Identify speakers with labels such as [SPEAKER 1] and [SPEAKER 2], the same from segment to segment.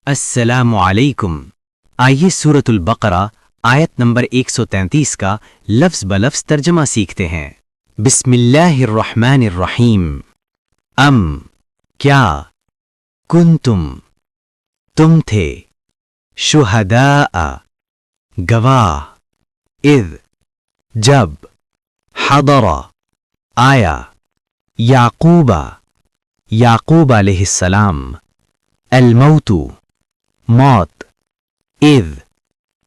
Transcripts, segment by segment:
[SPEAKER 1] अस्सलामु अलैकुम। आइए सूरतुल बकरा आयत नंबर 133 का लफ्ज़ बलफ्ज़ तर्जमा सीखते हैं। बिस्मिल्लाहिर्रहमानिर्रहीम। क्या, कुंतुम तुम थे, शुहदाअ गवाह, इज़ जब, हदरा आया, याकूब अलैहिस्सलाम, अल-मौतु मौत, इज़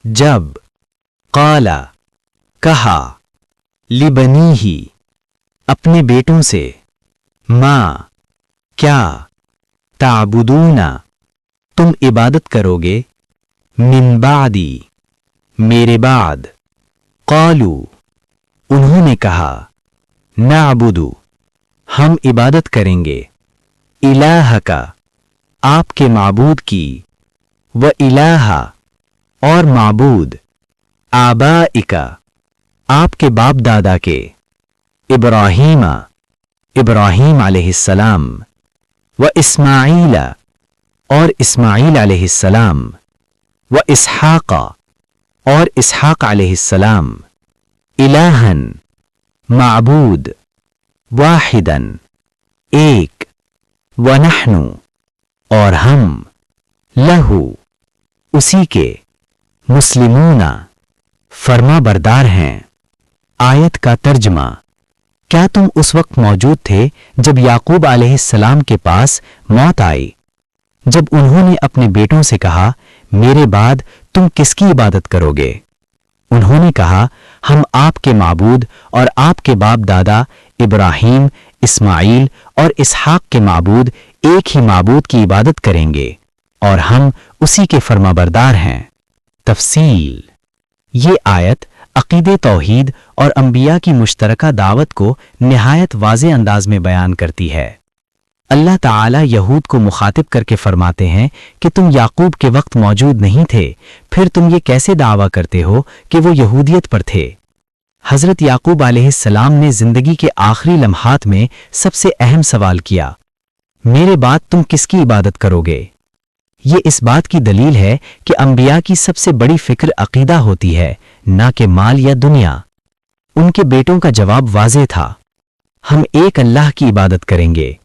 [SPEAKER 1] जब, क़ाला कहा, लिबनीही अपने बेटों से, माँ क्या, ताबुदूना तुम इबादत करोगे, मिन बादी मेरे बाद, क़ालू उन्होंने कहा, नाबुदु हम इबादत करेंगे, इलाहका आपके माबूद की, व इलाहा और माबूद, आबाइका आपके बाप दादा के, इब्राहीम अलैहिस्सलाम, व इस्माईला और इस्माईल अलैहिस्सलाम, व इसहाका और इसहाक अलैहिस्सलाम, इलाहन माबूद, वाहिदन एक, व नहनु और हम, लहू उसी के, मुस्लिमूना फर्मा बरदार हैं। आयत का तर्जमा। क्या तुम उस वक्त मौजूद थे जब याकूब अलैहिस्सलाम के पास मौत आई, जब उन्होंने अपने बेटों से कहा, मेरे बाद तुम किसकी इबादत करोगे? उन्होंने कहा, हम आपके माबूद और आपके बाप दादा इब्राहीम, इस्माईल और इसहाक के माबूद एक ही माबूद की इबादत करेंगे और हम उसी के फर्माबरदार हैं। तफसील। ये आयत अक़ीदे तौहीद और अंबिया की मुश्तरका दावत को निहायत वाज़े अंदाज में बयान करती है। अल्लाह ताला यहूद को मुखातिब करके फरमाते हैं कि तुम याकूब के वक्त मौजूद नहीं थे, फिर तुम ये कैसे दावा करते हो कि वो यहूदियत पर थे? हज़रत याकूब अलैहिस्सलाम ने जिंदगी के आखिरी लम्हात में सबसे अहम सवाल किया, मेरे बाद तुम किसकी इबादत करोगे? ये इस बात की दलील है कि अंबिया की सबसे बड़ी फिक्र अकीदा होती है, ना कि माल या दुनिया। उनके बेटों का जवाब वाज़ेह था, हम एक अल्लाह की इबादत करेंगे।